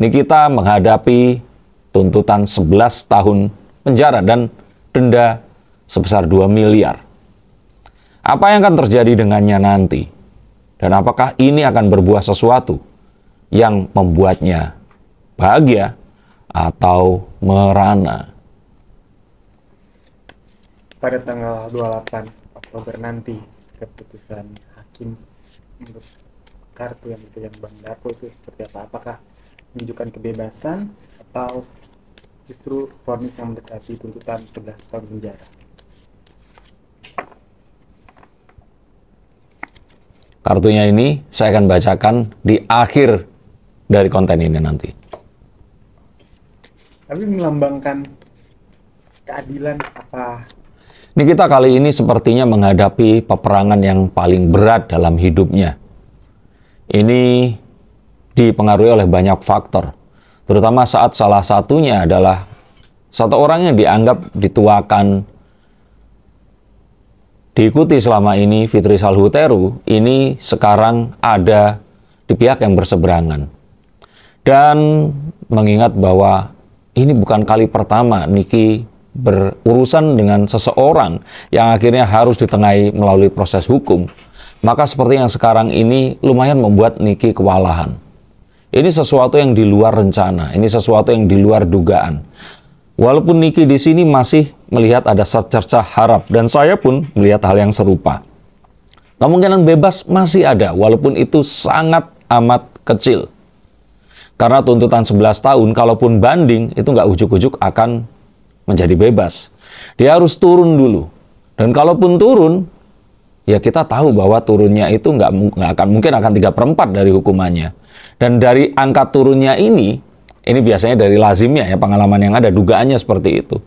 Nikita menghadapi tuntutan 11 tahun penjara dan denda sebesar 2 miliar. Apa yang akan terjadi dengannya nanti? Dan apakah ini akan berbuah sesuatu yang membuatnya bahagia atau merana? Pada tanggal 28 Oktober nanti, keputusan hakim untuk kartu yang dipegang Bang Darko itu seperti apa? Apakah menunjukkan kebebasan atau justru vonis yang mendekati tuntutan 11 tahun penjara? Kartunya ini saya akan bacakan di akhir dari konten ini nanti. Tapi melambangkan keadilan apa? Nikita kali ini sepertinya menghadapi peperangan yang paling berat dalam hidupnya. Ini dipengaruhi oleh banyak faktor, terutama saat salah satunya adalah satu orang yang dianggap dituakan, diikuti selama ini, Fitri Salhuteru, ini sekarang ada di pihak yang berseberangan. Dan mengingat bahwa ini bukan kali pertama Niki berurusan dengan seseorang yang akhirnya harus ditengahi melalui proses hukum, maka seperti yang sekarang ini lumayan membuat Niki kewalahan. Ini sesuatu yang di luar rencana, ini sesuatu yang di luar dugaan. Walaupun Niki di sini masih melihat ada secercah harap, dan saya pun melihat hal yang serupa. Kemungkinan bebas masih ada, walaupun itu sangat amat kecil. Karena tuntutan 11 tahun, kalaupun banding, itu nggak ujuk-ujuk akan menjadi bebas. Dia harus turun dulu. Dan kalaupun turun, ya kita tahu bahwa turunnya itu nggak akan mungkin akan 3/4 dari hukumannya. Dan dari angka turunnya ini biasanya dari lazimnya ya, pengalaman yang ada, dugaannya seperti itu.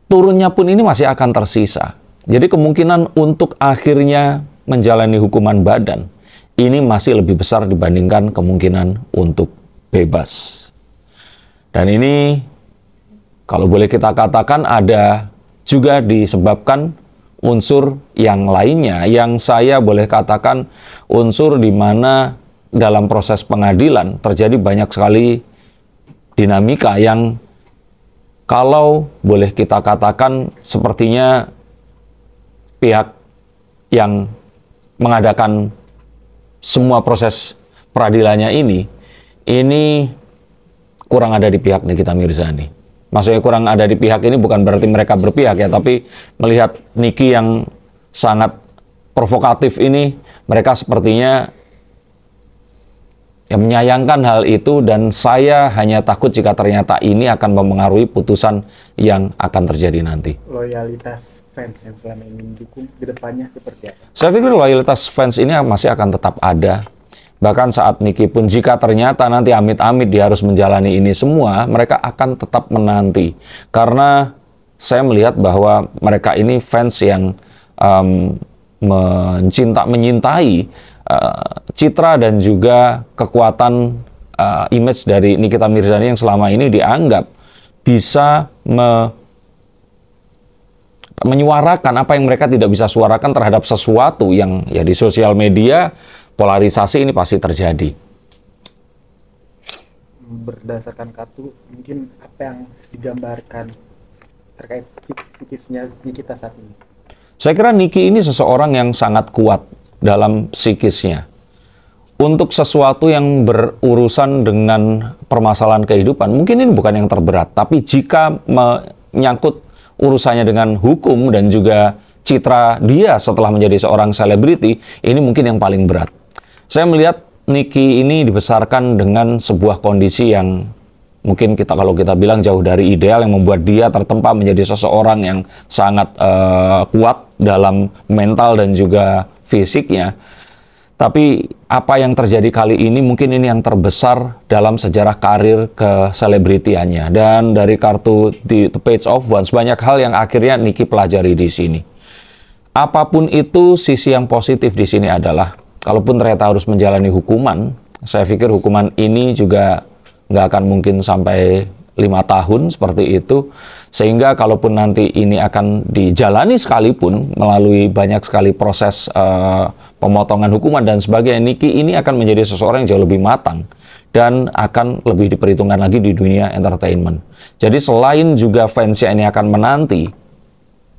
Turunnya pun ini masih akan tersisa. Jadi kemungkinan untuk akhirnya menjalani hukuman badan, ini masih lebih besar dibandingkan kemungkinan untuk bebas. Dan ini, kalau boleh kita katakan, ada juga disebabkan unsur yang lainnya, yang saya boleh katakan unsur di mana dalam proses pengadilan terjadi banyak sekali dinamika yang kalau boleh kita katakan sepertinya pihak yang mengadakan semua proses peradilannya ini kurang ada di pihak Nikita Mirzani. Maksudnya kurang ada di pihak ini bukan berarti mereka berpihak ya, tapi melihat Niki yang sangat provokatif ini, mereka sepertinya yang menyayangkan hal itu, dan saya hanya takut jika ternyata ini akan mempengaruhi putusan yang akan terjadi nanti. Loyalitas fans yang selama ini mendukung ke depannya seperti apa? Saya pikir loyalitas fans ini masih akan tetap ada. Bahkan saat Niki pun jika ternyata nanti amit-amit dia harus menjalani ini semua, mereka akan tetap menanti. Karena saya melihat bahwa mereka ini fans yang menyintai citra dan juga kekuatan image dari Nikita Mirzani yang selama ini dianggap bisa menyuarakan apa yang mereka tidak bisa suarakan terhadap sesuatu yang ya di sosial media, polarisasi ini pasti terjadi. Berdasarkan kartu, mungkin apa yang digambarkan terkait psikisnya Nikita saat ini? Saya kira Niki ini seseorang yang sangat kuat dalam psikisnya. Untuk sesuatu yang berurusan dengan permasalahan kehidupan, mungkin ini bukan yang terberat, tapi jika menyangkut urusannya dengan hukum dan juga citra dia setelah menjadi seorang selebriti, ini mungkin yang paling berat. Saya melihat Niki ini dibesarkan dengan sebuah kondisi yang mungkin kalau kita bilang jauh dari ideal, yang membuat dia tertempa menjadi seseorang yang sangat kuat dalam mental dan juga fisiknya. Tapi apa yang terjadi kali ini mungkin ini yang terbesar dalam sejarah karir keselebritiannya. Dan dari kartu The Page of Wands, banyak hal yang akhirnya Niki pelajari di sini. Apapun itu, sisi yang positif di sini adalah kalaupun ternyata harus menjalani hukuman, saya pikir hukuman ini juga nggak akan mungkin sampai tahun seperti itu, sehingga kalaupun nanti ini akan dijalani sekalipun melalui banyak sekali proses pemotongan hukuman dan sebagainya, Nicky ini akan menjadi seseorang yang jauh lebih matang dan akan lebih diperhitungkan lagi di dunia entertainment. Jadi selain juga fansnya ini akan menanti,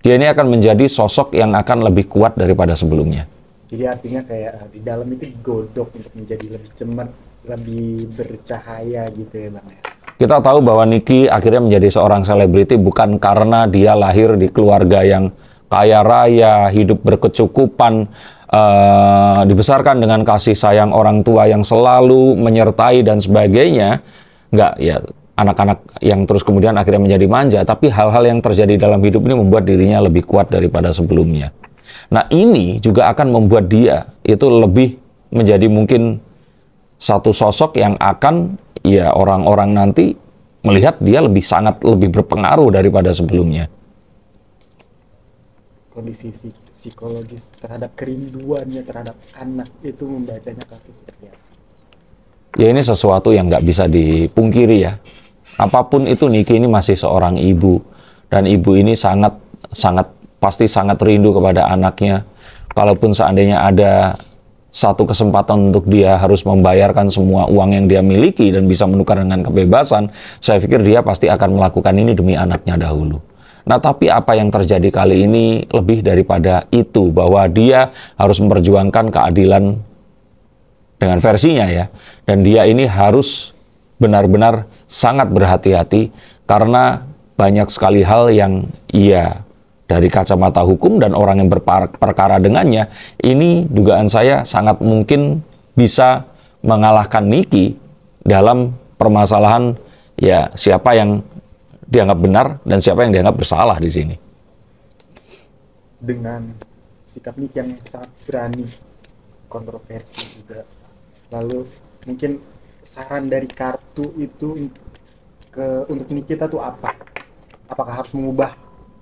dia ini akan menjadi sosok yang akan lebih kuat daripada sebelumnya. Jadi artinya kayak di dalam itu digodok untuk menjadi lebih cemerlang, lebih bercahaya gitu ya Bang ya. Kita tahu bahwa Nicky akhirnya menjadi seorang selebriti bukan karena dia lahir di keluarga yang kaya raya, hidup berkecukupan, dibesarkan dengan kasih sayang orang tua yang selalu menyertai dan sebagainya. Enggak, ya anak-anak yang terus kemudian akhirnya menjadi manja, tapi hal-hal yang terjadi dalam hidup ini membuat dirinya lebih kuat daripada sebelumnya. Nah, ini juga akan membuat dia itu lebih menjadi mungkin satu sosok yang akan ya orang-orang nanti melihat dia sangat lebih berpengaruh daripada sebelumnya. Kondisi psikologis terhadap kerinduannya terhadap anak itu membacanya kasus seperti apa? Ya ini sesuatu yang nggak bisa dipungkiri ya. Apapun itu, Nicky ini masih seorang ibu, dan ibu ini pasti sangat rindu kepada anaknya. Kalaupun seandainya ada satu kesempatan untuk dia harus membayarkan semua uang yang dia miliki dan bisa menukar dengan kebebasan, saya pikir dia pasti akan melakukan ini demi anaknya dahulu. Nah, tapi apa yang terjadi kali ini lebih daripada itu, bahwa dia harus memperjuangkan keadilan dengan versinya ya, dan dia ini harus benar-benar sangat berhati-hati karena banyak sekali hal yang dari kacamata hukum dan orang yang berperkara dengannya, ini dugaan saya sangat mungkin bisa mengalahkan Nicky dalam permasalahan ya siapa yang dianggap benar dan siapa yang dianggap bersalah di sini. Dengan sikap Nicky yang sangat berani, kontroversi juga. Lalu mungkin saran dari kartu itu untuk Nicky kita tuh apa? Apakah harus mengubah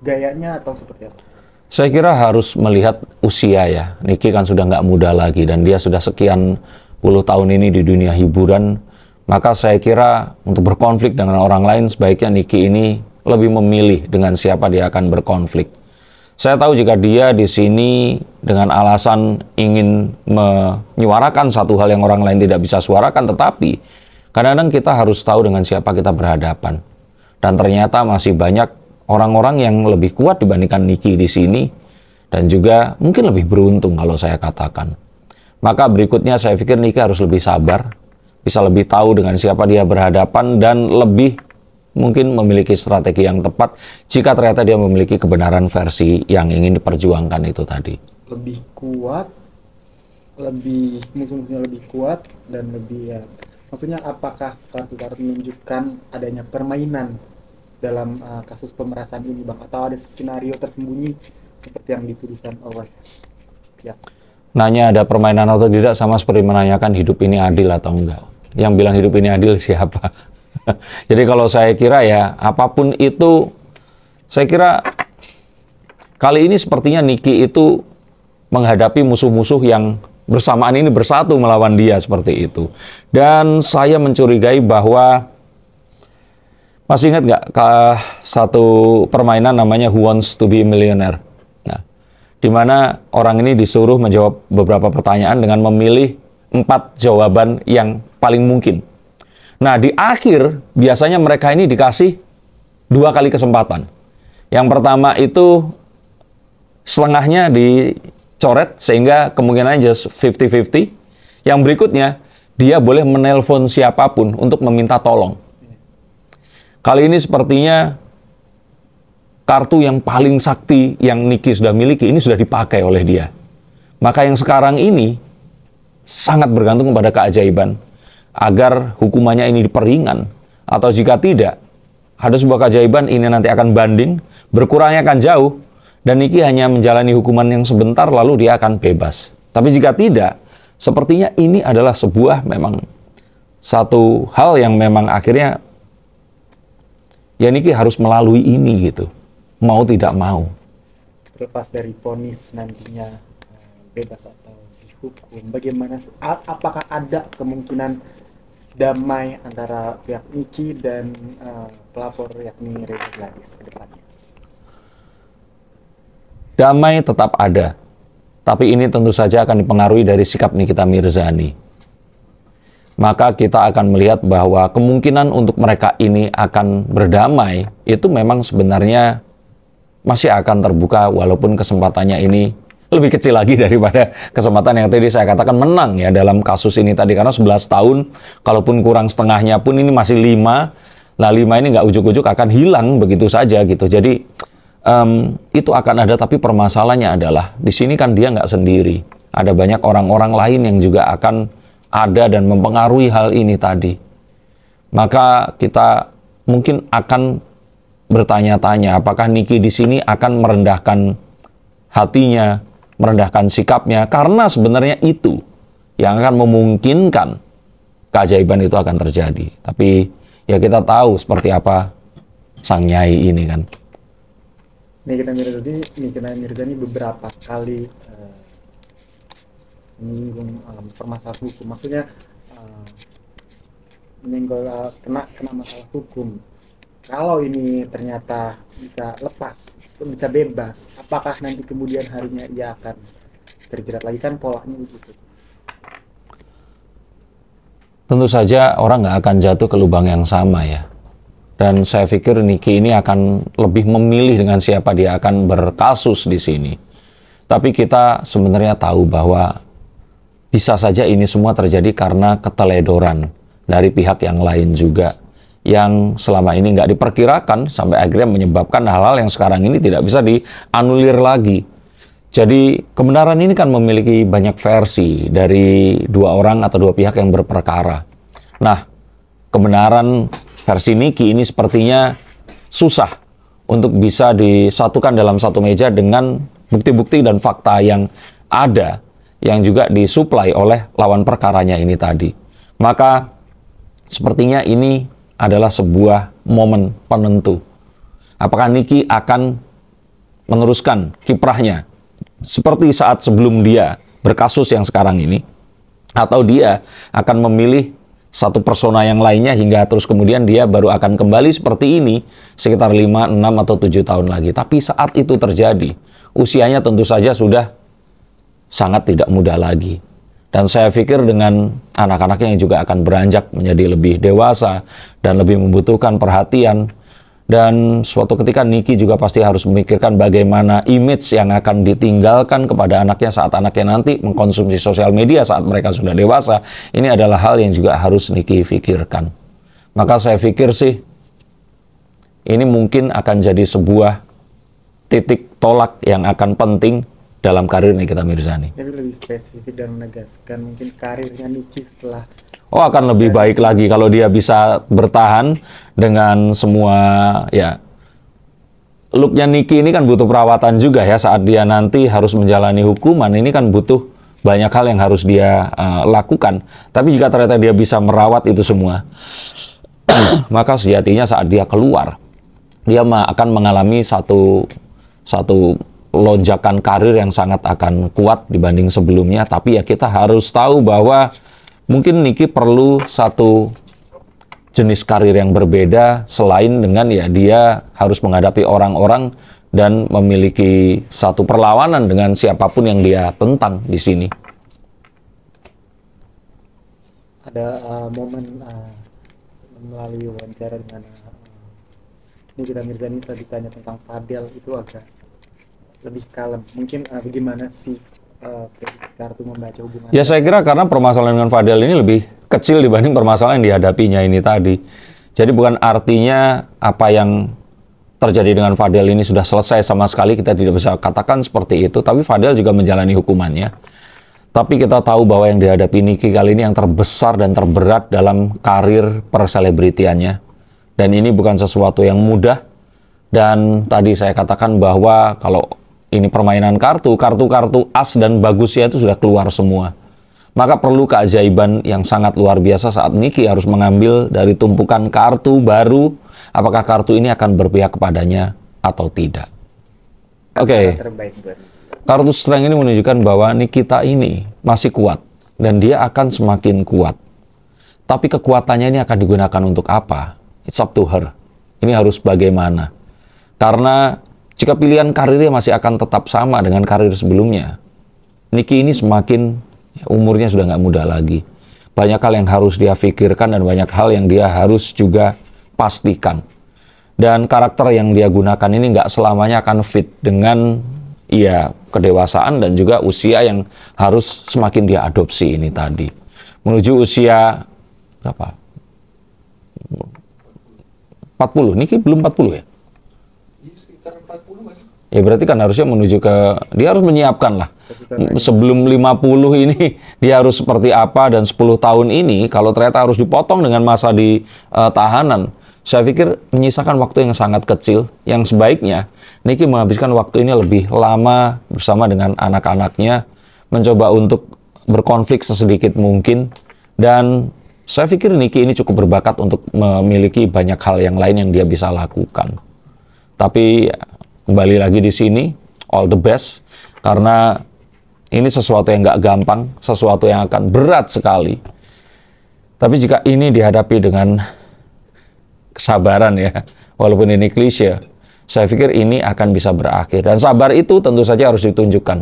gayanya atau seperti apa? Saya kira harus melihat usia ya. Nicky kan sudah nggak muda lagi dan dia sudah sekian puluh tahun ini di dunia hiburan. Maka saya kira untuk berkonflik dengan orang lain sebaiknya Nicky ini lebih memilih dengan siapa dia akan berkonflik. Saya tahu jika dia di sini dengan alasan ingin menyuarakan satu hal yang orang lain tidak bisa suarakan, tetapi kadang-kadang kita harus tahu dengan siapa kita berhadapan. Dan ternyata masih banyak orang-orang yang lebih kuat dibandingkan Nicky di sini, dan juga mungkin lebih beruntung kalau saya katakan. Maka berikutnya saya pikir Nicky harus lebih sabar, bisa lebih tahu dengan siapa dia berhadapan, dan lebih mungkin memiliki strategi yang tepat jika ternyata dia memiliki kebenaran versi yang ingin diperjuangkan itu tadi. Lebih kuat, musuh-musuhnya lebih kuat, dan lebih maksudnya apakah kartu-kartu menunjukkan adanya permainan dalam kasus pemerasan ini Bang, atau ada skenario tersembunyi seperti yang dituliskan oleh ya. Nanya ada permainan atau tidak sama seperti menanyakan hidup ini adil atau enggak. Yang bilang hidup ini adil siapa? Jadi kalau saya kira ya apapun itu, saya kira kali ini sepertinya Nicky itu menghadapi musuh-musuh yang bersamaan ini bersatu melawan dia seperti itu. Dan saya mencurigai bahwa, masih ingat nggak satu permainan namanya Who Wants to be a Millionaire? Nah, di mana orang ini disuruh menjawab beberapa pertanyaan dengan memilih 4 jawaban yang paling mungkin. Nah, di akhir biasanya mereka ini dikasih 2 kali kesempatan. Yang pertama itu setengahnya dicoret sehingga kemungkinannya just 50-50. Yang berikutnya dia boleh menelpon siapapun untuk meminta tolong. Kali ini sepertinya kartu yang paling sakti yang Nicky sudah miliki ini sudah dipakai oleh dia. Maka yang sekarang ini sangat bergantung kepada keajaiban agar hukumannya ini diperingan, atau jika tidak, ada sebuah keajaiban ini nanti akan banding, berkurangnya akan jauh, dan Nicky hanya menjalani hukuman yang sebentar lalu dia akan bebas. Tapi jika tidak, sepertinya ini adalah sebuah memang satu hal yang memang akhirnya ya Nicky harus melalui ini gitu, mau tidak mau. Terlepas dari vonis nantinya bebas atau dihukum, bagaimana, apakah ada kemungkinan damai antara pihak Niki dan pelapor yakni Reza Gladys ke depannya? Damai tetap ada, tapi ini tentu saja akan dipengaruhi dari sikap Nikita Mirzani. Maka kita akan melihat bahwa kemungkinan untuk mereka ini akan berdamai itu memang sebenarnya masih akan terbuka, walaupun kesempatannya ini lebih kecil lagi daripada kesempatan yang tadi saya katakan menang ya dalam kasus ini tadi, karena 11 tahun kalaupun kurang setengahnya pun ini masih 5. Nah 5 ini nggak ujuk-ujuk akan hilang begitu saja gitu. Jadi itu akan ada, tapi permasalahannya adalah di sini kan dia nggak sendiri, ada banyak orang-orang lain yang juga akan ada dan mempengaruhi hal ini tadi. Maka kita mungkin akan bertanya-tanya apakah Niki di sini akan merendahkan hatinya, merendahkan sikapnya, karena sebenarnya itu yang akan memungkinkan keajaiban itu akan terjadi. Tapi ya kita tahu seperti apa sang nyai ini kan. Nikita Mirzani beberapa kali menyinggung permasalahan hukum, maksudnya menyinggung kena masalah hukum. Kalau ini ternyata bisa lepas, bisa bebas, apakah nanti kemudian harinya ia akan terjerat lagi? Kan polanya begitu. Tentu saja orang nggak akan jatuh ke lubang yang sama ya. Dan saya pikir Niki ini akan lebih memilih dengan siapa dia akan berkasus di sini. Tapi kita sebenarnya tahu bahwa bisa saja ini semua terjadi karena keteledoran dari pihak yang lain juga, yang selama ini nggak diperkirakan sampai akhirnya menyebabkan hal-hal yang sekarang ini tidak bisa dianulir lagi. Jadi kebenaran ini kan memiliki banyak versi dari dua orang atau dua pihak yang berperkara. Nah, kebenaran versi Niki ini sepertinya susah untuk bisa disatukan dalam satu meja dengan bukti-bukti dan fakta yang ada, yang juga disuplai oleh lawan perkaranya ini tadi. Maka sepertinya ini adalah sebuah momen penentu. Apakah Niki akan meneruskan kiprahnya seperti saat sebelum dia berkasus yang sekarang ini, atau dia akan memilih satu persona yang lainnya hingga terus kemudian dia baru akan kembali seperti ini sekitar 5, 6, atau 7 tahun lagi. Tapi saat itu terjadi, usianya tentu saja sudah sangat tidak muda lagi. Dan saya pikir dengan anak-anaknya yang juga akan beranjak menjadi lebih dewasa dan lebih membutuhkan perhatian. Dan suatu ketika Niki juga pasti harus memikirkan bagaimana image yang akan ditinggalkan kepada anaknya saat anaknya nanti mengkonsumsi sosial media saat mereka sudah dewasa. Ini adalah hal yang juga harus Niki pikirkan. Maka saya pikir sih, ini mungkin akan jadi sebuah titik tolak yang akan penting dalam karir Nikita Mirzani. Tapi lebih spesifik dan menegaskan mungkin karirnya Niki setelah akan lebih baik lagi kalau dia bisa bertahan dengan semua ya. Looknya Niki ini kan butuh perawatan juga ya saat dia nanti harus menjalani hukuman. Ini kan butuh banyak hal yang harus dia lakukan. Tapi jika ternyata dia bisa merawat itu semua, maka sejatinya saat dia keluar, dia akan mengalami satu lonjakan karir yang sangat akan kuat dibanding sebelumnya. Tapi ya kita harus tahu bahwa mungkin Niki perlu satu jenis karir yang berbeda selain dengan ya dia harus menghadapi orang-orang dan memiliki satu perlawanan dengan siapapun yang dia tentang di sini. Ada momen melalui wawancara dengan Nikita Mirzani tadi ditanya tentang Fadel, itu agak lebih kalem. Mungkin bagaimana sih kartu membaca hubungan? Ya saya kira karena permasalahan dengan Fadel ini lebih kecil dibanding permasalahan yang dihadapinya ini tadi. Jadi bukan artinya apa yang terjadi dengan Fadel ini sudah selesai sama sekali, kita tidak bisa katakan seperti itu. Tapi Fadel juga menjalani hukumannya. Tapi kita tahu bahwa yang dihadapi Niki kali ini yang terbesar dan terberat dalam karir perselebritiannya. Dan ini bukan sesuatu yang mudah. Dan tadi saya katakan bahwa kalau ini permainan kartu as dan bagusnya itu sudah keluar semua. Maka perlu keajaiban yang sangat luar biasa saat Niki harus mengambil dari tumpukan kartu baru, apakah kartu ini akan berpihak kepadanya atau tidak. Oke. Kartu strength ini menunjukkan bahwa Nikita ini masih kuat dan dia akan semakin kuat. Tapi kekuatannya ini akan digunakan untuk apa? It's up to her. Ini harus bagaimana. Karena jika pilihan karirnya masih akan tetap sama dengan karir sebelumnya, Nicky ini semakin umurnya sudah nggak muda lagi. Banyak hal yang harus dia pikirkan dan banyak hal yang dia harus juga pastikan. Dan karakter yang dia gunakan ini nggak selamanya akan fit dengan kedewasaan dan juga usia yang harus semakin dia adopsi ini tadi. Menuju usia berapa? 40. Niki belum 40 ya? Sekitar 40 Mas. Ya berarti kan harusnya menuju ke, dia harus menyiapkan lah. Sebelum 50 ini dia harus seperti apa, dan 10 tahun ini kalau ternyata harus dipotong dengan masa di tahanan, saya pikir menyisakan waktu yang sangat kecil, yang sebaiknya Nicky menghabiskan waktu ini lebih lama bersama dengan anak-anaknya, mencoba untuk berkonflik sesedikit mungkin, dan saya pikir Nicky ini cukup berbakat untuk memiliki banyak hal yang lain yang dia bisa lakukan. Tapi kembali lagi di sini, all the best, karena ini sesuatu yang nggak gampang, sesuatu yang akan berat sekali. Tapi jika ini dihadapi dengan kesabaran ya, walaupun ini klise, saya pikir ini akan bisa berakhir. Dan sabar itu tentu saja harus ditunjukkan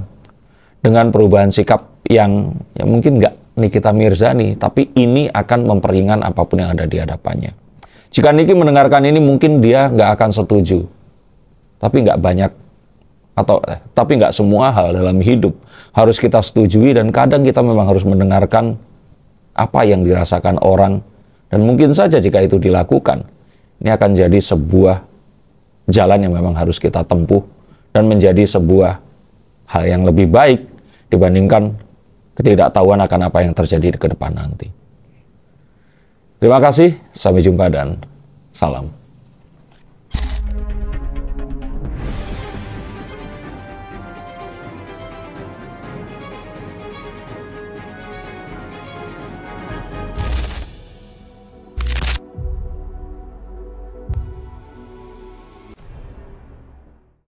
dengan perubahan sikap yang mungkin nggak Nikita Mirzani, tapi ini akan memperingan apapun yang ada di hadapannya. Jika Nicky mendengarkan ini, mungkin dia nggak akan setuju. Tapi nggak banyak, tapi nggak semua hal dalam hidup harus kita setujui, dan kadang kita memang harus mendengarkan apa yang dirasakan orang. Dan mungkin saja jika itu dilakukan, ini akan jadi sebuah jalan yang memang harus kita tempuh dan menjadi sebuah hal yang lebih baik dibandingkan ketidaktahuan akan apa yang terjadi ke depan nanti. Terima kasih, sampai jumpa dan salam.